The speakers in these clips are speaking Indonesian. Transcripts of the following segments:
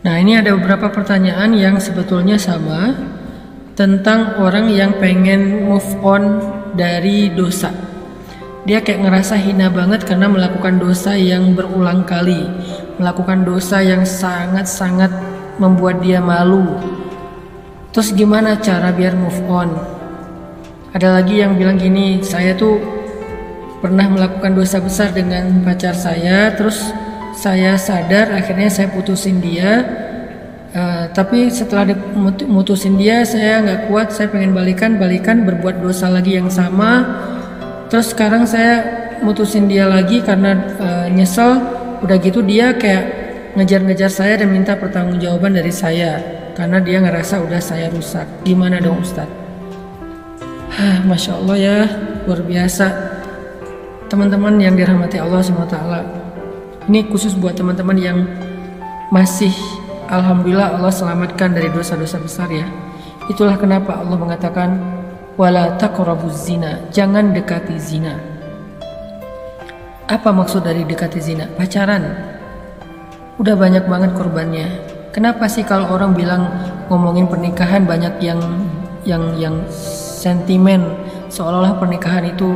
Nah, ini ada beberapa pertanyaan yang sebetulnya sama tentang orang yang pengen move on dari dosa. Dia kayak ngerasa hina banget karena melakukan dosa yang berulang kali, melakukan dosa yang sangat-sangat membuat dia malu. Terus gimana cara biar move on? Ada lagi yang bilang gini, saya tuh pernah melakukan dosa besar dengan pacar saya, terus saya sadar akhirnya saya putusin dia. Tapi setelah mutusin dia, saya nggak kuat, saya pengen balikan berbuat dosa lagi yang sama. Terus sekarang saya mutusin dia lagi karena nyesel. Udah gitu dia kayak ngejar-ngejar saya dan minta pertanggungjawaban dari saya karena dia ngerasa udah saya rusak. Gimana dong Ustadz? Masya Allah ya, luar biasa. Teman-teman yang dirahmati Allah SWT, ini khusus buat teman-teman yang masih, alhamdulillah Allah selamatkan dari dosa-dosa besar ya. Itulah kenapa Allah mengatakan wala taqrabuz zina, jangan dekati zina. Apa maksud dari dekati zina? Pacaran. Udah banyak banget korbannya. Kenapa sih kalau orang bilang ngomongin pernikahan banyak yang sentimen, seolah-olah pernikahan itu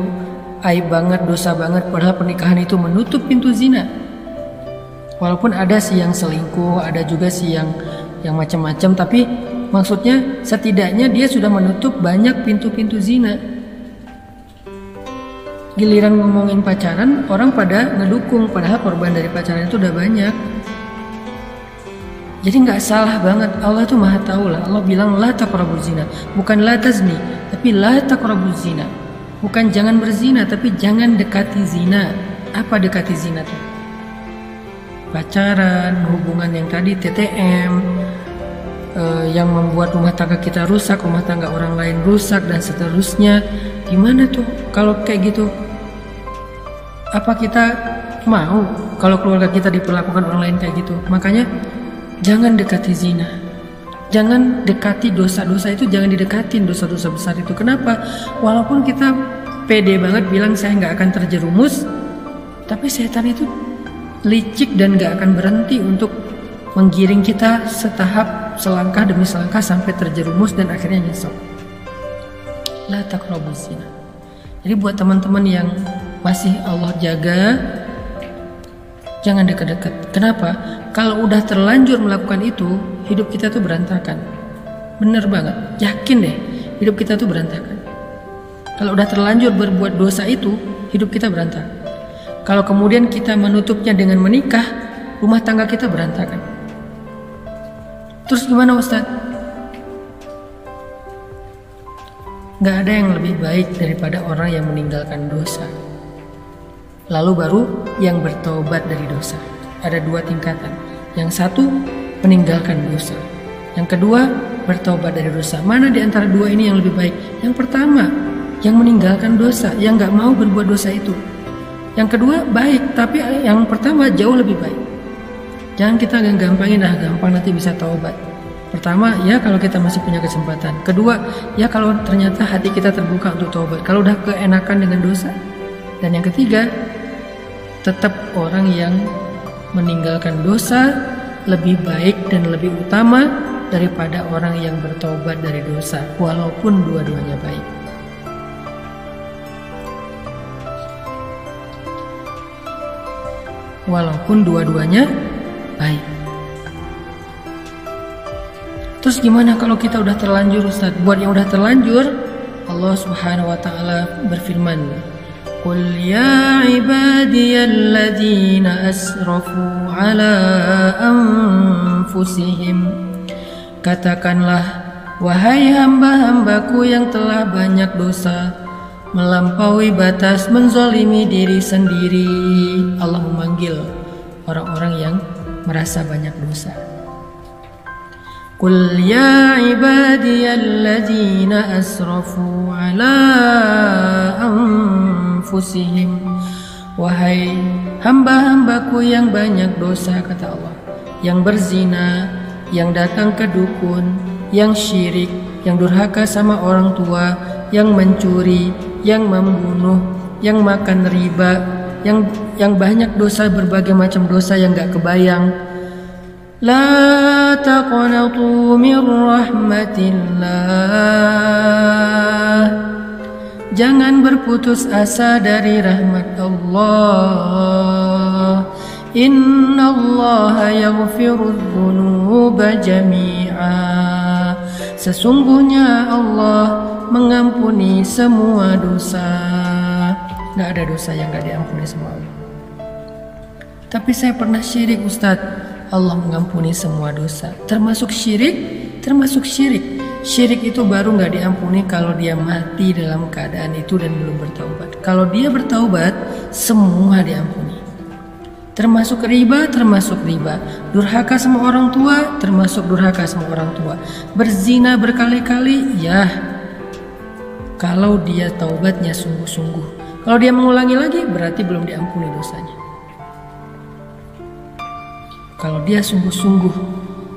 aib banget, dosa banget, padahal pernikahan itu menutup pintu zina. Walaupun ada sih yang selingkuh, ada juga sih yang macam-macam, tapi maksudnya setidaknya dia sudah menutup banyak pintu-pintu zina. Giliran ngomongin pacaran, orang pada ngedukung, padahal korban dari pacaran itu udah banyak. Jadi nggak salah banget, Allah tuh maha tahu lah. Allah bilang la taqrabuz zina, bukan la tazni, tapi la taqrabuz zina. Bukan jangan berzina, tapi jangan dekati zina. Apa dekati zina tuh? Pacaran, hubungan yang tadi TTM, yang membuat rumah tangga kita rusak, rumah tangga orang lain rusak, dan seterusnya. Gimana tuh kalau kayak gitu? Apa kita mau kalau keluarga kita diperlakukan orang lain kayak gitu? Makanya jangan dekati zina, jangan dekati dosa-dosa itu, jangan didekatin dosa-dosa besar itu. Kenapa? Walaupun kita pede banget bilang saya nggak akan terjerumus, tapi setan itu licik dan nggak akan berhenti untuk menggiring kita setahap, selangkah demi selangkah sampai terjerumus dan akhirnya nyesel. La taqrabuz zina. Jadi buat teman-teman yang masih Allah jaga, jangan dekat-dekat. Kenapa? Kalau udah terlanjur melakukan itu, hidup kita tuh berantakan. Bener banget, yakin deh, hidup kita tuh berantakan. Kalau udah terlanjur berbuat dosa itu, hidup kita berantakan. Kalau kemudian kita menutupnya dengan menikah, rumah tangga kita berantakan. Terus gimana Ustadz? Gak ada yang lebih baik daripada orang yang meninggalkan dosa, lalu baru yang bertobat dari dosa. Ada dua tingkatan. Yang satu meninggalkan dosa, yang kedua bertobat dari dosa. Mana di antara dua ini yang lebih baik? Yang pertama, yang meninggalkan dosa, yang gak mau berbuat dosa itu. Yang kedua baik, tapi yang pertama jauh lebih baik. Jangan kita gampangin, gampang nanti bisa taubat. Pertama, ya kalau kita masih punya kesempatan. Kedua, ya kalau ternyata hati kita terbuka untuk taubat, kalau udah keenakan dengan dosa. Dan yang ketiga, tetap orang yang meninggalkan dosa lebih baik dan lebih utama daripada orang yang bertobat dari dosa, walaupun dua-duanya baik. Walaupun dua-duanya baik. Terus gimana kalau kita udah terlanjur Ustaz? Buat yang udah terlanjur, Allah Subhanahu wa taala berfirman, "Qul ya ibadiyalladzina asrafu ala anfusihim." Katakanlah, wahai hamba-hambaku yang telah banyak dosa, melampaui batas, menzolimi diri sendiri. Allah memanggil orang-orang yang merasa banyak dosa. Qul ya ibadiyalladzina asrafu ala anfusihim. Wahai hamba-hambaku yang banyak dosa, kata Allah, yang berzina, yang datang ke dukun, yang syirik, yang durhaka sama orang tua, yang mencuri, yang membunuh, yang makan riba, yang banyak dosa, berbagai macam dosa yang gak kebayang. La taqnatu min rahmatillah. Jangan berputus asa dari rahmat Allah. Innallaha yaghfirudz dzunuba jami'a. Sesungguhnya Allah mengampuni semua dosa. Gak ada dosa yang gak diampuni sama Allah. Tapi saya pernah syirik, Ustadz. Allah mengampuni semua dosa, termasuk syirik, termasuk syirik. Syirik itu baru gak diampuni kalau dia mati dalam keadaan itu dan belum bertaubat. Kalau dia bertaubat, semua diampuni. Termasuk riba, termasuk riba. Durhaka sama orang tua, termasuk durhaka sama orang tua. Berzina berkali-kali, ya. Kalau dia taubatnya sungguh-sungguh. Kalau dia mengulangi lagi, berarti belum diampuni dosanya. Kalau dia sungguh-sungguh,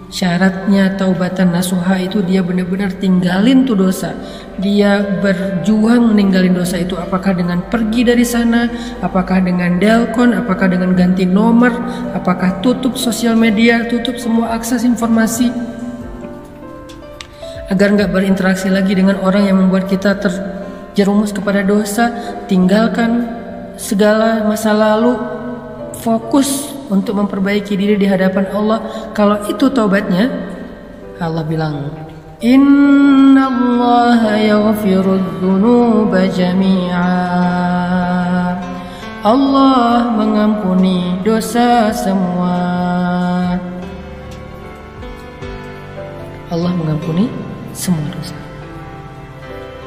syaratnya taubatan nasuha itu dia benar-benar tinggalin tuh dosa. Dia berjuang meninggalin dosa itu, apakah dengan pergi dari sana, apakah dengan delkon, apakah dengan ganti nomor, apakah tutup sosial media, tutup semua akses informasi, agar nggak berinteraksi lagi dengan orang yang membuat kita terjerumus kepada dosa. Tinggalkan segala masa lalu, fokus untuk memperbaiki diri di hadapan Allah. Kalau itu taubatnya, Allah bilang, Innallaha yaghfirudz dzunuba jami'a. Allah mengampuni dosa semua. Allah mengampuni semua dosa.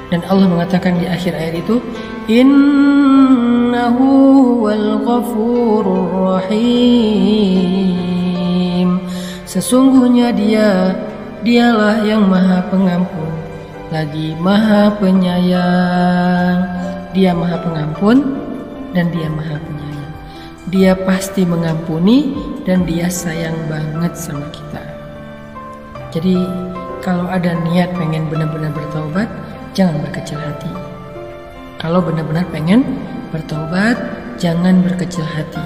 Dan Allah mengatakan di akhir ayat itu, Innahu huwal ghafurur rahim. Sesungguhnya dialah yang maha pengampun, lagi maha penyayang. Dia maha pengampun dan dia maha penyayang. Dia pasti mengampuni dan dia sayang banget sama kita. Jadi kalau ada niat pengen benar-benar bertaubat, jangan berkecil hati. Kalau benar-benar pengen bertaubat, jangan berkecil hati.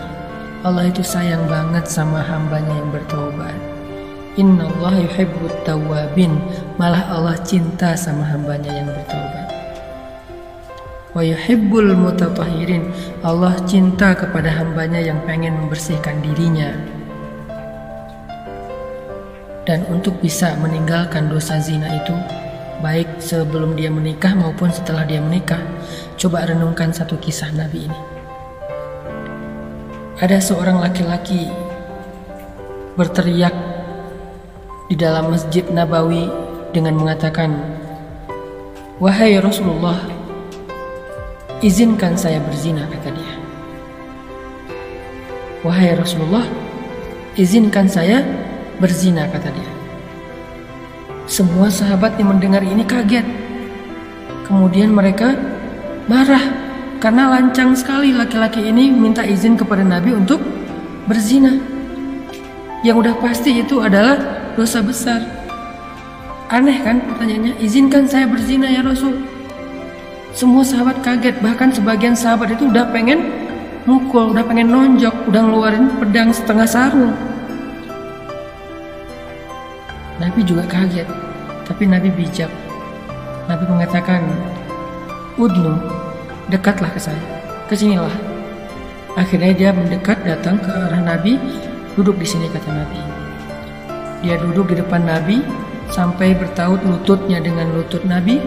Allah itu sayang banget sama hambanya yang bertaubat. Innallaha yuhibbut tawwabin. Malah Allah cinta sama hambanya yang bertaubat. Wa yuhibbul mutatahhirin. Allah cinta kepada hambanya yang pengen membersihkan dirinya. Dan untuk bisa meninggalkan dosa zina itu, baik sebelum dia menikah maupun setelah dia menikah, coba renungkan satu kisah Nabi ini. Ada seorang laki-laki berteriak di dalam Masjid Nabawi dengan mengatakan, "Wahai Rasulullah, izinkan saya berzina," kata dia. "Wahai Rasulullah, izinkan saya berzina," kata dia. Semua sahabat yang mendengar ini kaget. Kemudian mereka marah karena lancang sekali laki-laki ini minta izin kepada Nabi untuk berzina. Yang udah pasti itu adalah dosa besar. Aneh kan pertanyaannya, izinkan saya berzina ya Rasul. Semua sahabat kaget, bahkan sebagian sahabat itu udah pengen mukul, udah pengen nonjok, udah ngeluarin pedang setengah sarung. Nabi juga kaget, tapi Nabi bijak. Nabi mengatakan, "Udnu, dekatlah ke saya, kesinilah." Akhirnya dia mendekat, datang ke arah Nabi, duduk di sini kata Nabi. Dia duduk di depan Nabi sampai bertaut lututnya dengan lutut Nabi.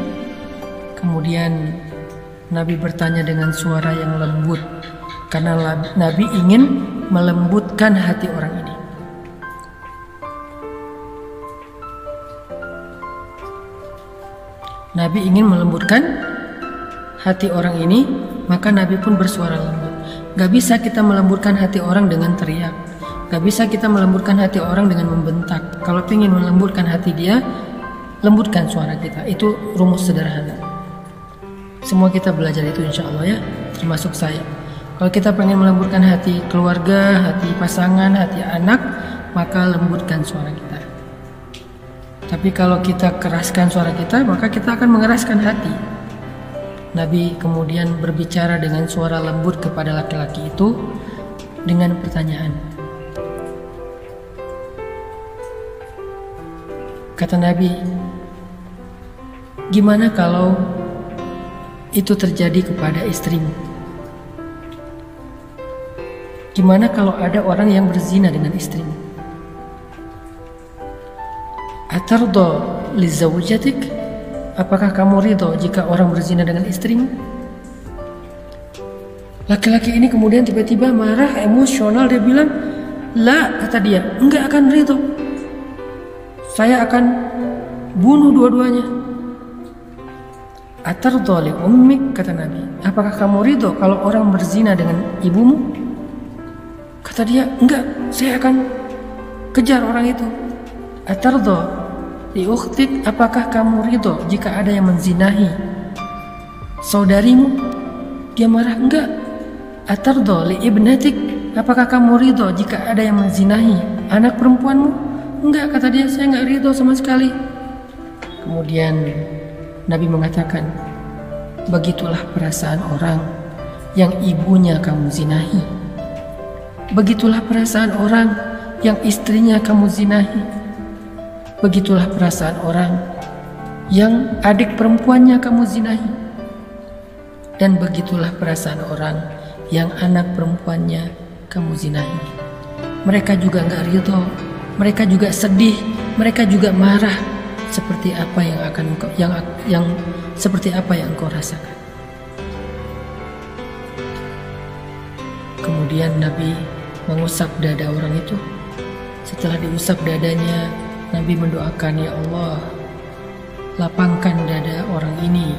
Kemudian Nabi bertanya dengan suara yang lembut, karena Nabi ingin melembutkan hati orang ini. Nabi ingin melembutkan hati orang ini, maka Nabi pun bersuara lembut. Gak bisa kita melembutkan hati orang dengan teriak. Gak bisa kita melembutkan hati orang dengan membentak. Kalau ingin melembutkan hati dia, lembutkan suara kita. Itu rumus sederhana. Semua kita belajar itu insya Allah ya, termasuk saya. Kalau kita pengen melembutkan hati keluarga, hati pasangan, hati anak, maka lembutkan suara kita. Tapi kalau kita keraskan suara kita, maka kita akan mengeraskan hati. Nabi kemudian berbicara dengan suara lembut kepada laki-laki itu dengan pertanyaan, Kata Nabi, gimana kalau itu terjadi kepada istrimu? Gimana kalau ada orang yang berzina dengan istrimu? Atardo li zawjatik? Apakah kamu ridho jika orang berzina dengan istrimu? Laki-laki ini kemudian tiba-tiba marah, emosional. Dia bilang, la, kata dia, enggak akan ridho. Saya akan bunuh dua-duanya. Atardo li ummik, kata Nabi, apakah kamu ridho kalau orang berzina dengan ibumu? Kata dia, enggak, saya akan kejar orang itu. Atardo li ukhtik, apakah kamu ridho jika ada yang menzinahi saudarimu? Dia marah, enggak. Atardo li ibnatik, apakah kamu ridho jika ada yang menzinahi anak perempuanmu? Enggak, kata dia, saya enggak ridho sama sekali. Kemudian Nabi mengatakan, begitulah perasaan orang yang ibunya kamu zinahi. Begitulah perasaan orang yang istrinya kamu zinahi. Begitulah perasaan orang yang adik perempuannya kamu zinahi. Dan begitulah perasaan orang yang anak perempuannya kamu zinahi. Mereka juga enggak ridho, mereka juga sedih, mereka juga marah. Seperti apa yang seperti apa yang engkau rasakan. Kemudian Nabi mengusap dada orang itu. Setelah diusap dadanya, Nabi mendoakan, ya Allah, lapangkan dada orang ini,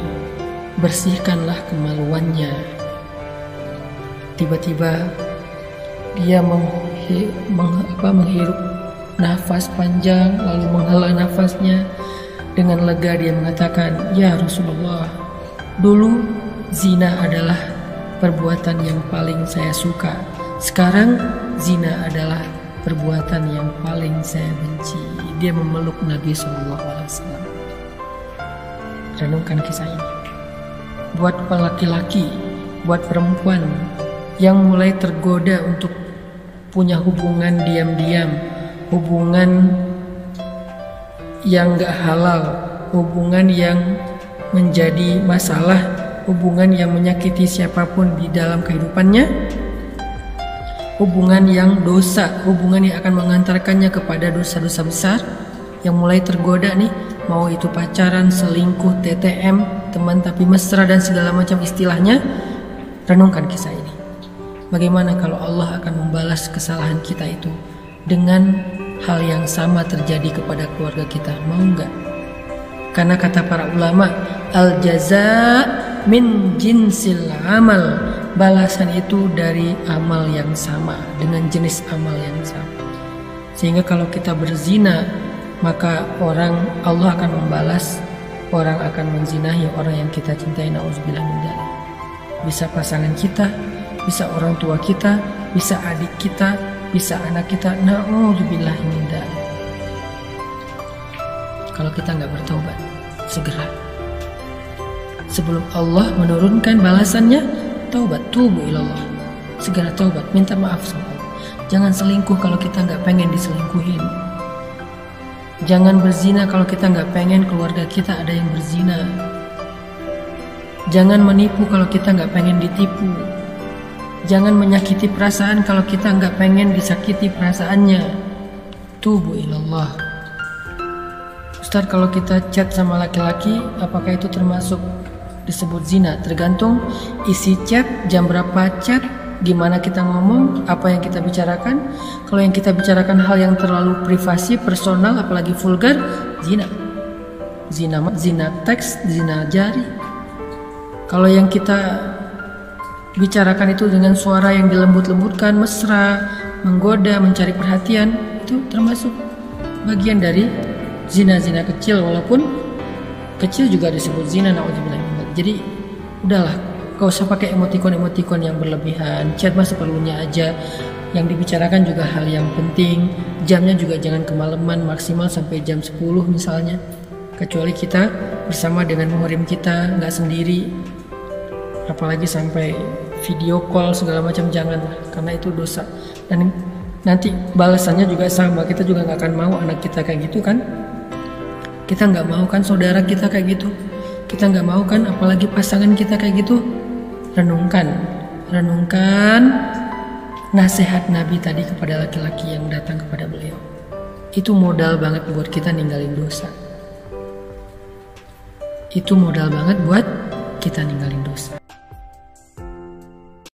bersihkanlah kemaluannya. Tiba-tiba dia menghirup nafas panjang, lalu menghela nafasnya. Dengan lega dia mengatakan, ya Rasulullah, dulu zina adalah perbuatan yang paling saya suka. Sekarang zina adalah perbuatan yang paling saya benci. Dia memeluk Nabi SAW. Renungkan kisah ini. Buat laki-laki, buat perempuan yang mulai tergoda untuk punya hubungan diam-diam, hubungan yang gak halal, hubungan yang menjadi masalah, hubungan yang menyakiti siapapun di dalam kehidupannya, hubungan yang dosa, hubungan yang akan mengantarkannya kepada dosa-dosa besar, yang mulai tergoda nih, mau itu pacaran, selingkuh, TTM, teman tapi mesra dan segala macam istilahnya. Renungkan kisah ini. Bagaimana kalau Allah akan membalas kesalahan kita itu dengan hal yang sama terjadi kepada keluarga kita? Mau enggak? Karena kata para ulama, al jaza min jinsil amal, balasan itu dari amal yang sama, dengan jenis amal yang sama. Sehingga kalau kita berzina, maka Allah akan membalas, orang akan menzinahi orang yang kita cintai. Nauzubillah min dzalik. Bisa pasangan kita, bisa orang tua kita, bisa adik kita, bisa anak kita. Nauzubillah min dzalik. Kalau kita nggak bertobat segera, sebelum Allah menurunkan balasannya, taubat, tubu ilallah, segera taubat, minta maaf sama Allah. Jangan selingkuh kalau kita nggak pengen diselingkuhin. Jangan berzina kalau kita nggak pengen keluarga kita ada yang berzina. Jangan menipu kalau kita nggak pengen ditipu. Jangan menyakiti perasaan kalau kita nggak pengen disakiti perasaannya. Tubu ilallah. Ustaz, kalau kita chat sama laki-laki, apakah itu termasuk disebut zina? Tergantung isi chat, jam berapa chat, gimana kita ngomong, apa yang kita bicarakan. Kalau yang kita bicarakan hal yang terlalu privasi, personal, apalagi vulgar, zina. Zina teks, zina jari. Kalau yang kita bicarakan itu dengan suara yang dilembut-lembutkan, mesra, menggoda, mencari perhatian, itu termasuk bagian dari zina-zina kecil, walaupun kecil juga disebut zina. Nauzubillah. Jadi udahlah, gak usah pakai emotikon-emotikon yang berlebihan. Chat mah seperlunya aja. Yang dibicarakan juga hal yang penting. Jamnya juga jangan kemalaman, maksimal sampai jam 10 misalnya. Kecuali kita bersama dengan muhrim kita, nggak sendiri. Apalagi sampai video call segala macam, janganlah, karena itu dosa. Dan nanti balasannya juga sama, kita juga nggak akan mau anak kita kayak gitu kan. Kita nggak mau kan saudara kita kayak gitu. Kita nggak mau kan apalagi pasangan kita kayak gitu. Renungkan nasihat Nabi tadi kepada laki-laki yang datang kepada beliau. Itu modal banget buat kita ninggalin dosa. Itu modal banget buat kita ninggalin dosa.